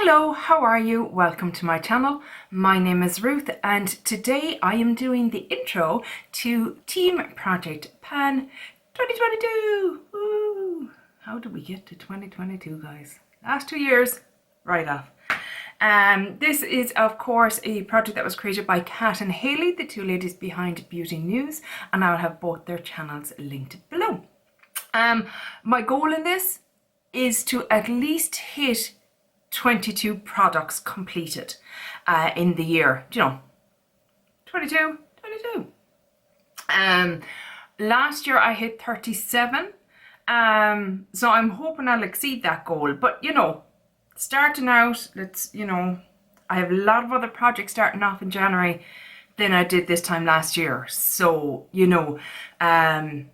Hello, how are you? Welcome to my channel. My name is Ruth and today I am doing the intro to Team Project Pan 2022. Woo! How did we get to 2022, guys? Last 2 years, right off. This is of course a project that was created by Kat and Hailey, the two ladies behind Beauty News, and I'll have both their channels linked below. My goal in this is to at least hit 22 products completed in the year. Do you know, 22. Last year I hit 37. So I'm hoping I'll exceed that goal. But you know, starting out, I have a lot of other projects starting off in January than I did this time last year. So, I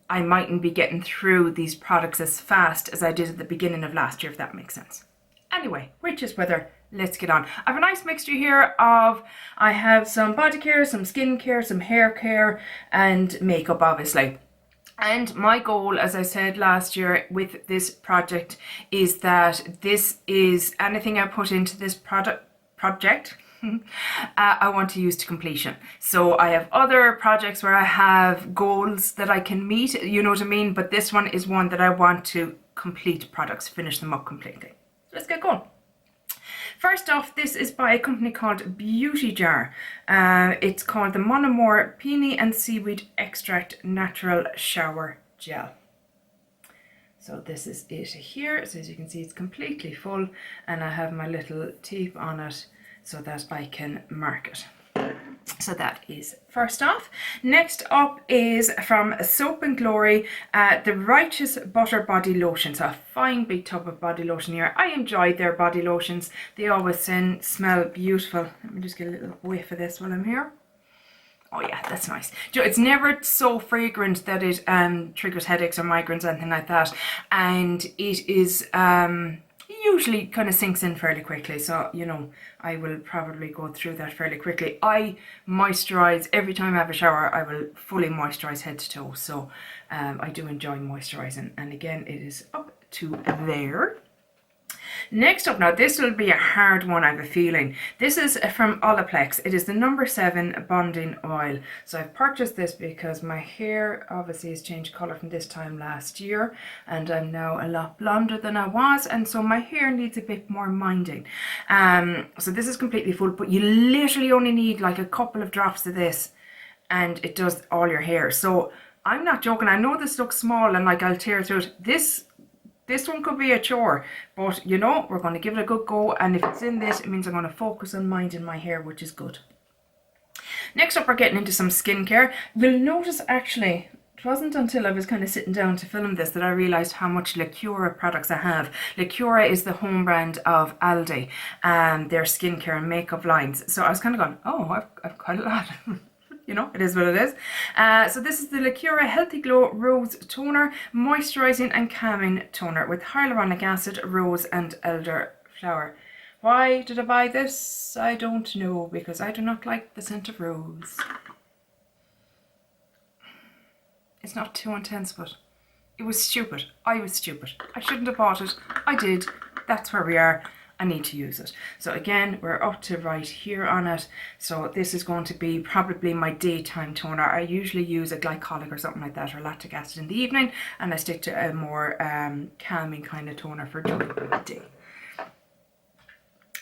mightn't be getting through these products as fast as I did at the beginning of last year, if that makes sense. Anyway, witch's weather, let's get on. I have a nice mixture here of, I have some body care, some skin care, some hair care, and makeup, obviously. And my goal, as I said last year with this project, is that this is anything I put into this project, I want to use to completion. So I have other projects where I have goals that I can meet, you know what I mean? But this one is one that I want to complete products, finish them up completely. Let's get going. First off, this is by a company called Beauty Jar. It's called the Monomore Peony and Seaweed Extract Natural Shower Gel. So this is it here. So as you can see, it's completely full, and I have my little tape on it so that I can mark it. So that is first off. Next up is from Soap and Glory, the Righteous Butter Body Lotion. So a fine big tub of body lotion here. I enjoy their body lotions. They always smell beautiful. Let me just get a little whiff of this while I'm here. Oh yeah, that's nice. It's never so fragrant that it triggers headaches or migraines or anything like that. And it is usually kind of sinks in fairly quickly, so I will probably go through that fairly quickly. I moisturize every time I have a shower. I will fully moisturize head to toe, so I do enjoy moisturizing, and again it is up to there. Next up, now this will be a hard one, I have a feeling. This is from Olaplex. It is the number 7 bonding oil. So I've purchased this because my hair obviously has changed colour from this time last year, and I'm now a lot blonder than I was, and so my hair needs a bit more minding. So this is completely full, but you literally only need like a couple of drops of this and it does all your hair. So I'm not joking. I know this looks small and like I'll tear through it. This one could be a chore, but we're going to give it a good go, and if it's in this, it means I'm going to focus on minding my hair, which is good. Next up, we're getting into some skincare. You'll notice, actually, it wasn't until I was kind of sitting down to film this that I realised how much Lacura products I have. Lacura is the home brand of Aldi, their skincare and makeup lines. So I was kind of going, oh, I've quite a lot. It is what it is. So this is the Lacura Healthy Glow Rose Toner, Moisturizing and Calming Toner with hyaluronic acid, rose and elderflower. Why did I buy this? I don't know, because I do not like the scent of rose. It's not too intense, but it was stupid. I was stupid. I shouldn't have bought it. I did. That's where we are. I need to use it. So again, we're up to right here on it. So this is going to be probably my daytime toner. I usually use a glycolic or something like that, or lactic acid in the evening, and I stick to a more calming kind of toner for during the day.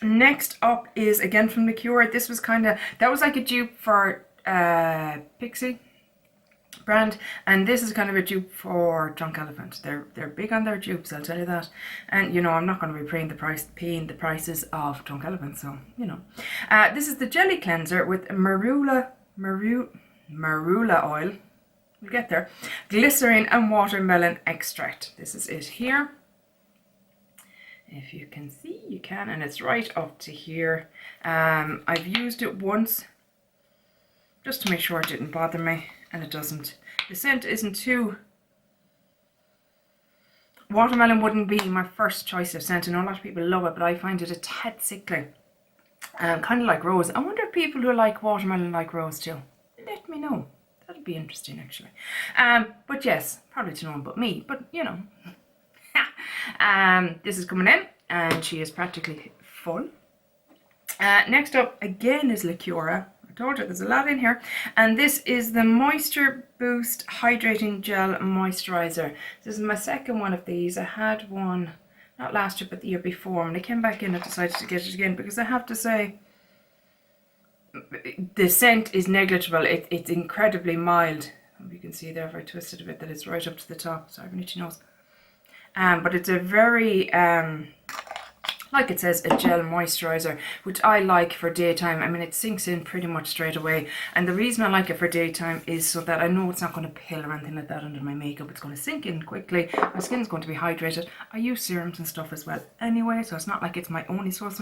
Next up is again from Lacura. This was that was like a dupe for Pixie brand, and this is kind of a dupe for Drunk Elephant. They're big on their dupes, I'll tell you that. And I'm not going to be paying the prices of Drunk Elephant, so this is the jelly cleanser with marula oil. We'll get there. Glycerin and watermelon extract. This is it here. If you can see, you can, and it's right up to here. I've used it once just to make sure it didn't bother me, and it doesn't. The scent isn't too... Watermelon wouldn't be my first choice of scent. I know a lot of people love it, but I find it a tad sickly. Kind of like rose. I wonder if people who like watermelon like rose too. Let me know. That'd be interesting, actually. But yes, probably to no one but me, but this is coming in. and she is practically full. Next up again is Liquora. I told you there's a lot in here, and this is the Moisture Boost Hydrating Gel Moisturizer. This is my second one of these. I had one not last year but the year before, and I came back in and decided to get it again because I have to say the scent is negligible. It's incredibly mild. You can see there if I twist it a bit that it's right up to the top. Sorry, I've an itchy nose. But it's a very like it says, a gel moisturizer, which I like for daytime. I mean, it sinks in pretty much straight away, and the reason I like it for daytime is so that I know it's not going to pill or anything like that under my makeup. It's going to sink in quickly, my skin's going to be hydrated. I use serums and stuff as well anyway, so it's not like it's my only source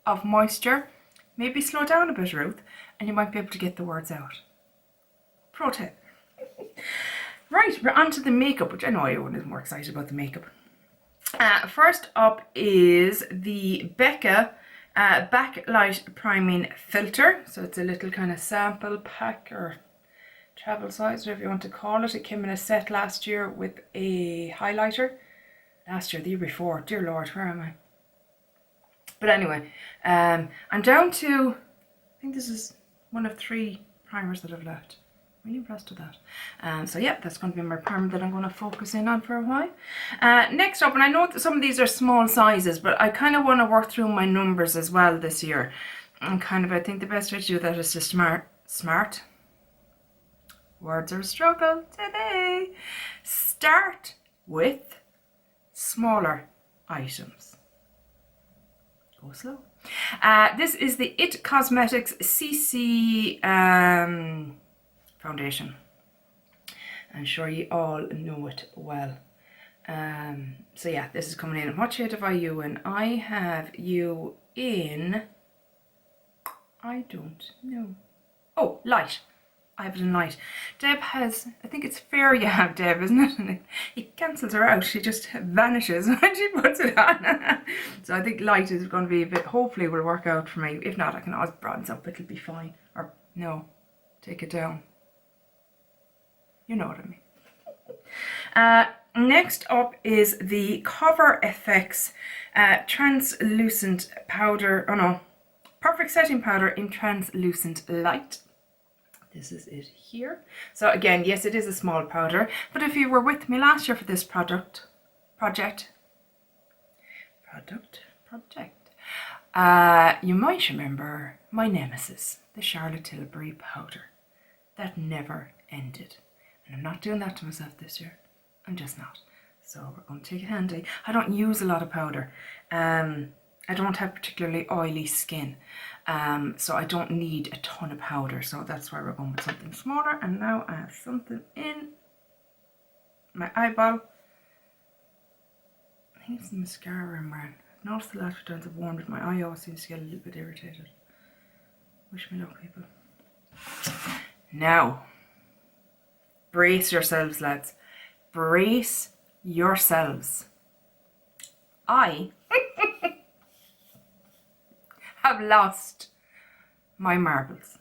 of moisture. Maybe slow down a bit, Ruth, and you might be able to get the words out. Pro tip. Right, we're on to the makeup, which I know everyone is more excited about the makeup. First up is the Becca Backlight Priming Filter. So it's a little kind of sample pack or travel size, whatever you want to call it. It came in a set last year with a highlighter. Last year, the year before. Dear Lord, where am I? But anyway, I'm down to, I think this is one of 3 primers that I've left. Really impressed with that. So yeah, that's going to be my primer that I'm going to focus in on for a while. Next up, and I know that some of these are small sizes, but I kind of want to work through my numbers as well this year. And kind of, I think the best way to do that is to smart. Words are a struggle today. Start with smaller items. Go slow. This is the IT Cosmetics CC foundation. I'm sure you all know it well. So yeah, this is coming in. What shade have I you in? I have you in, I don't know. Oh, light. I have it in light. Deb has, I think it's fair you have, Deb, isn't it? And it cancels her out. She just vanishes when she puts it on. So I think light is going to be a bit, hopefully will work out for me. If not, I can always bronze up. It'll be fine. Or no, take it down. You know what I mean. Next up is the Cover FX translucent powder. Oh no, perfect setting powder in translucent light. This is it here. So again, yes, it is a small powder, but if you were with me last year for this project, you might remember my nemesis, the Charlotte Tilbury powder. That never ended. And I'm not doing that to myself this year. I'm just not. So we're going to take it handy. I don't use a lot of powder. I don't have particularly oily skin. So I don't need a ton of powder. So that's why we're going with something smaller. And now I have something in my eyeball. I think it's the mascara I'm wearing. I've noticed the last few times I've worn it, my eye always seems to get a little bit irritated. Wish me luck, people. Now, brace yourselves, lads. Brace yourselves. I have lost my marbles.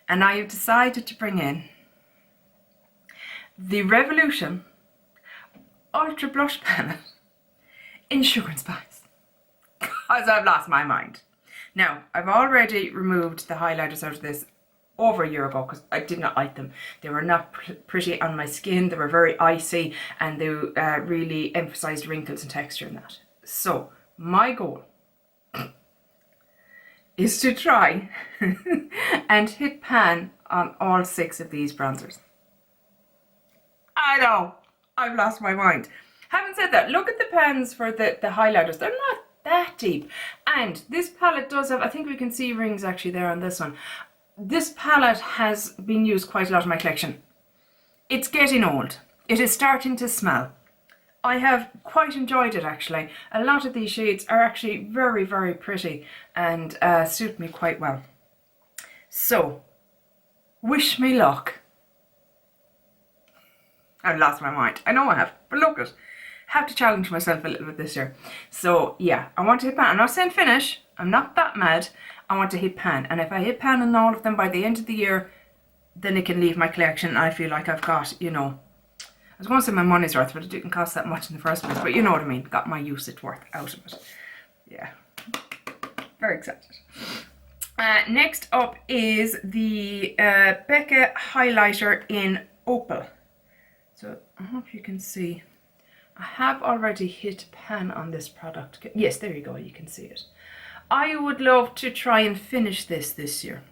And I have decided to bring in the Revolution Ultra Blush Palette in Sugar and Spice. Because I've lost my mind. Now, I've already removed the highlighters out of this over a year ago because I did not like them. They were not pretty on my skin. They were very icy and they really emphasized wrinkles and texture in that. So my goal is to try and hit pan on all 6 of these bronzers. I know, I've lost my mind. Having said that, look at the pans for the highlighters. They're not that deep. And this palette does have, I think we can see rings actually there on this one. This palette has been used quite a lot in my collection. It's getting old. It is starting to smell. I have quite enjoyed it actually. A lot of these shades are actually very, very pretty and suit me quite well. So, wish me luck. I've lost my mind. I know I have, but look it. Have to challenge myself a little bit this year. So yeah, I want to hit pan. I'm not saying finish. I'm not that mad. I want to hit pan. And if I hit pan on all of them by the end of the year, then it can leave my collection. I feel like I've got, you know, was going to say my money's worth, but it didn't cost that much in the first place. But you know what I mean. Got my usage worth out of it. Yeah. Very excited. Next up is the Becca highlighter in Opal. So I hope you can see. I have already hit pan on this product. Yes, there you go. You can see it. I would love to try and finish this year.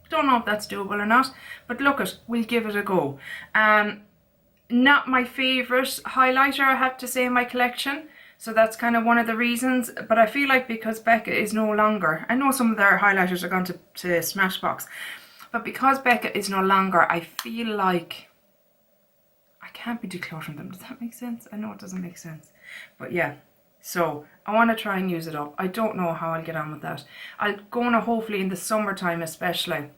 Don't know if that's doable or not, but look it, we'll give it a go. Not my favourite highlighter, I have to say, in my collection. So that's kind of one of the reasons. But I feel like because Becca is no longer, I know some of their highlighters are gone to Smashbox, but because Becca is no longer, I feel like I can't be decluttering them. Does that make sense? I know it doesn't make sense. But yeah, so I want to try and use it up. I don't know how I'll get on with that. I'm going to hopefully in the summertime especially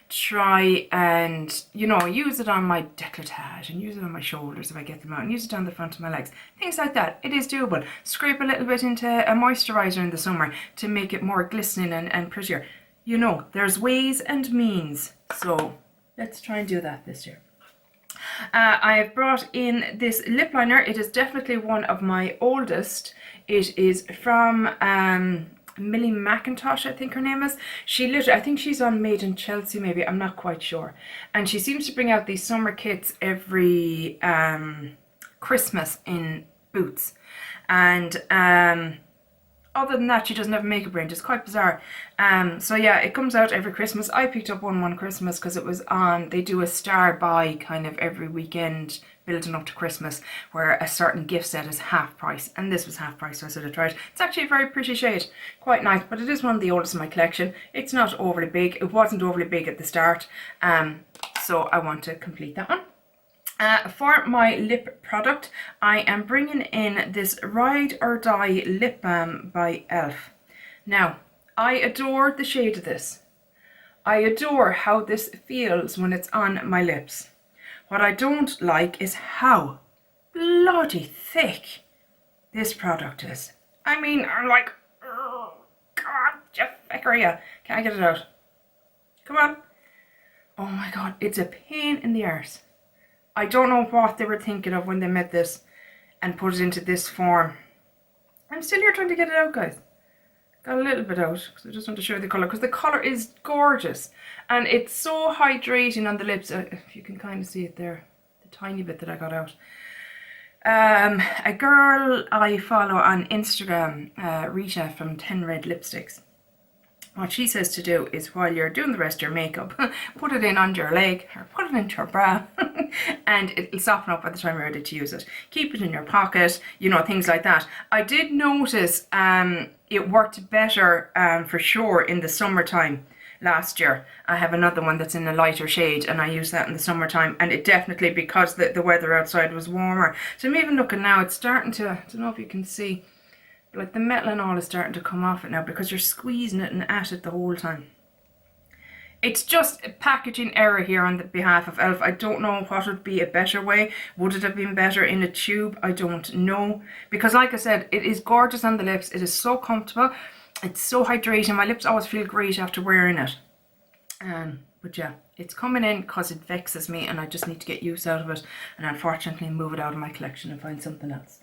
try and, you know, use it on my décolletage and use it on my shoulders if I get them out, and use it on the front of my legs, things like that. It is doable. Scrape a little bit into a moisturizer in the summer to make it more glistening and prettier. You know, there's ways and means, so let's try and do that this year. I have brought in this lip liner. It is definitely one of my oldest. It is from Millie McIntosh, I think her name is. She literally, I think she's on Made in Chelsea maybe, I'm not quite sure. And she seems to bring out these summer kits every Christmas in Boots. And other than that, she doesn't have a makeup range. It's quite bizarre. So yeah, it comes out every Christmas. I picked up one Christmas because it was on, they do a star buy kind of every weekend building up to Christmas, where a certain gift set is half price, and this was half price, so I said I'd try it. It's actually a very pretty shade, quite nice, but it is one of the oldest in my collection. It's not overly big. It wasn't overly big at the start, so I want to complete that one. For my lip product, I am bringing in this Ride or Die lip balm by ELF. Now, I adore the shade of this. I adore how this feels when it's on my lips. What I don't like is how bloody thick this product is. I mean, I'm like, oh God, Jeff Beckeria. Can I get it out? Come on. Oh my God, it's a pain in the arse. I don't know what they were thinking of when they made this and put it into this form. I'm still here trying to get it out, guys. Got a little bit out because I just want to show you the colour, because the colour is gorgeous and it's so hydrating on the lips. If you can kind of see it there, the tiny bit that I got out. A girl I follow on Instagram, Rita from 10 Red Lipsticks, what she says to do is, while you're doing the rest of your makeup, put it in under your leg or put it into your bra and it'll soften up by the time you're ready to use it. Keep it in your pocket, you know, things like that. I did notice it worked better for sure in the summertime last year. I have another one that's in a lighter shade and I use that in the summertime, and it definitely, because the weather outside was warmer. So I'm even looking now, it's starting to, I don't know if you can see, like the metal and all is starting to come off it now because you're squeezing it and at it the whole time. It's just a packaging error here on the behalf of ELF. I don't know what would be a better way. Would it have been better in a tube? I don't know. Because like I said, it is gorgeous on the lips. It is so comfortable. It's so hydrating. My lips always feel great after wearing it. But yeah, it's coming in because it vexes me and I just need to get use out of it. And unfortunately move it out of my collection and find something else.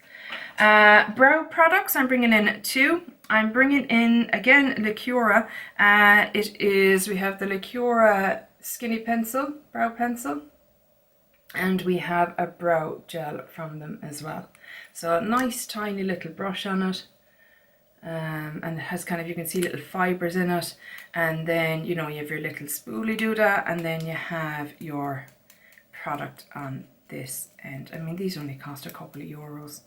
Brow products, I'm bringing in two. I'm bringing in, again, Lacura. We have the Lacura Skinny Pencil, Brow Pencil. And we have a brow gel from them as well. So a nice tiny little brush on it. And it has kind of, you can see little fibres in it. And then, you know, you have your little spoolie doodah. And then you have your product on this end. I mean, these only cost a couple of euros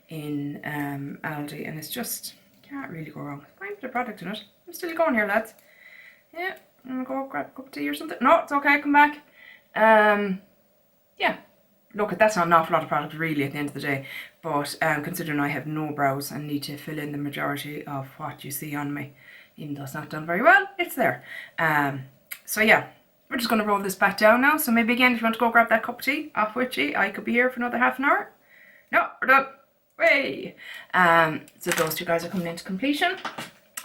in Aldi, and it's just, can't really go wrong. Fine bit of product in it. I'm still going here, lads. Yeah, I'm gonna go grab a cup of tea or something. No, it's okay, come back. Yeah, look, that's not an awful lot of product really at the end of the day, but considering I have no brows and need to fill in the majority of what you see on me, even though it's not done very well, it's there. So yeah, we're just gonna roll this back down now. So maybe again, if you want to go grab that cup of tea, off with you. I could be here for another half an hour. No, we're done. Way. So those two guys are coming into completion.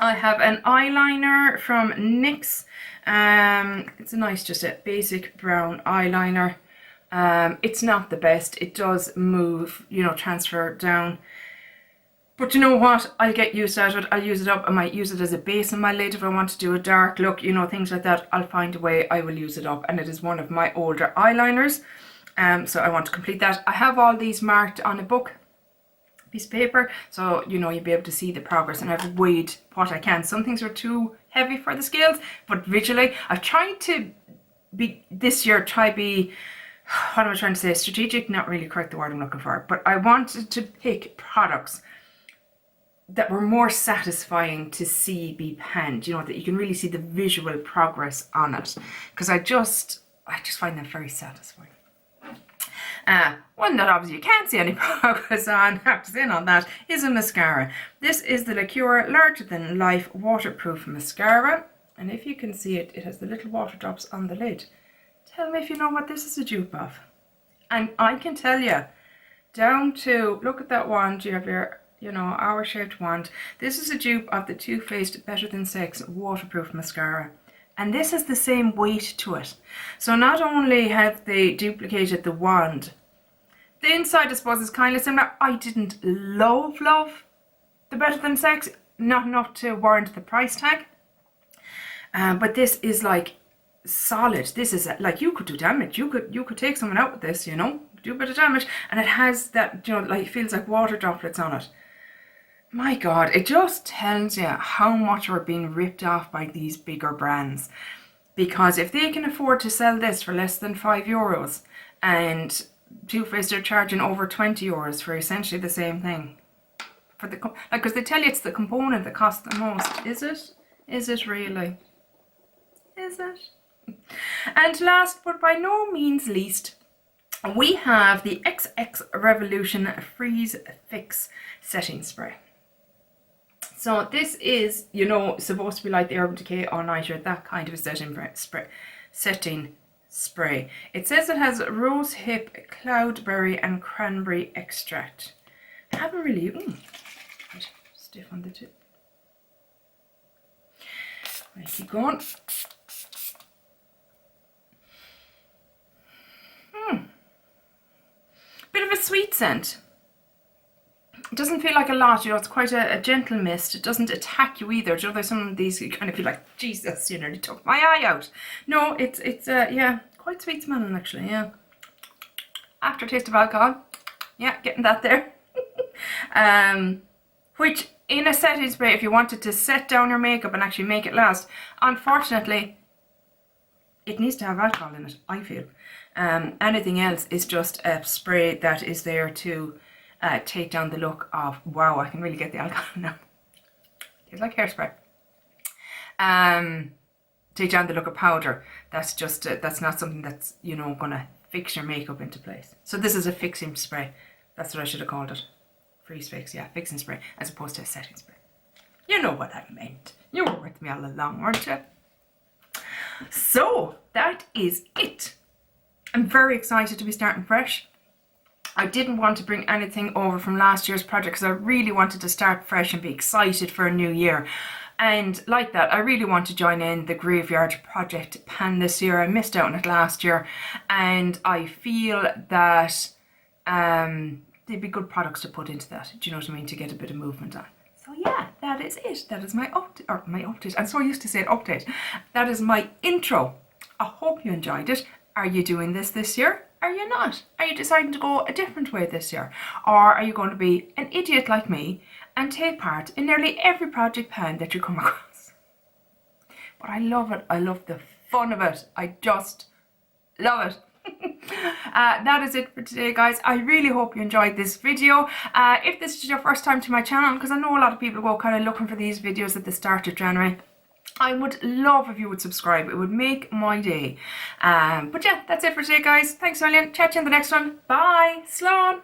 I have an eyeliner from NYX. It's a nice, just a basic brown eyeliner. It's not the best. It does move, you know, transfer down. But you know what? I'll get used to it. I'll use it up. I might use it as a base in my lid if I want to do a dark look, you know, things like that. I'll find a way. I will use it up. And it is one of my older eyeliners. So I want to complete that. I have all these marked on a book, piece of paper. So, you know, you'll be able to see the progress. And I've weighed what I can. Some things are too heavy for the scales. But visually, I've tried to be, this year, what am I trying to say? Strategic, not really correct the word I'm looking for. But I wanted to pick products that were more satisfying to see be panned, you know, that you can really see the visual progress on it, because I just find them very satisfying. One that obviously you can't see any progress on, have to say on that, is a mascara. This is the Liqueur Larger Than Life Waterproof Mascara, and if you can see it, it has the little water drops on the lid. Tell me if you know what this is a dupe of. And I can tell you, down to, look at that wand, you have your, you know, hour-shaped wand. This is a dupe of the Too Faced Better Than Sex Waterproof Mascara. And this has the same weight to it. So not only have they duplicated the wand, the inside, I suppose, is kind of similar. I didn't love the Better Than Sex, not enough to warrant the price tag. But this is like solid. This is like, you could do damage. You could take someone out with this, you know, do a bit of damage. And it has that, you know, like, it feels like water droplets on it. My God, it just tells you how much we're being ripped off by these bigger brands. Because if they can afford to sell this for less than €5 and Too Faced are charging over €20 for essentially the same thing. For the, like, because they tell you it's the component that costs the most. Is it? Is it really? Is it? And last but by no means least, we have the XX Revolution Freeze Fix Setting Spray. So this is, you know, supposed to be like the Urban Decay All Nighter, that kind of a setting spray. It says it has rose hip, cloudberry and cranberry extract. I haven't really, stiff on the tip. Right, keep going. Bit of a sweet scent. It doesn't feel like a lot, you know, it's quite a gentle mist. It doesn't attack you either. Do you know, there's some of these you kind of feel like, Jesus, you nearly took my eye out. No, it's yeah, quite sweet smelling actually, yeah. Aftertaste of alcohol. Yeah, getting that there. Which, in a setting spray, if you wanted to set down your makeup and actually make it last, unfortunately, it needs to have alcohol in it, I feel. Anything else is just a spray that is there to take down the look of, wow, I can really get the alcohol now. It's like hairspray. Take down the look of powder. That's just, that's not something that's, you know, gonna fix your makeup into place. So this is a fixing spray. That's what I should have called it. Freeze fix, yeah, fixing spray, as opposed to a setting spray. You know what I meant. You were with me all along, weren't you? So, that is it. I'm very excited to be starting fresh. I didn't want to bring anything over from last year's project because I really wanted to start fresh and be excited for a new year. And like that, I really want to join in the Graveyard Project pan this year. I missed out on it last year, and I feel that they'd be good products to put into that. Do you know what I mean? To get a bit of movement on. So yeah, that is it. That is my update. I'm so used to saying update. That is my intro. I hope you enjoyed it. Are you doing this year? Are you not? Are you deciding to go a different way this year? Or are you going to be an idiot like me and take part in nearly every project pan that you come across? But I love it. I love the fun of it. I just love it. That is it for today, guys. I really hope you enjoyed this video. If this is your first time to my channel, because I know a lot of people go kind of looking for these videos at the start of January, I would love if you would subscribe. It would make my day. But yeah, that's it for today, guys. Thanks a million. Chat to you in the next one. Bye. Slán.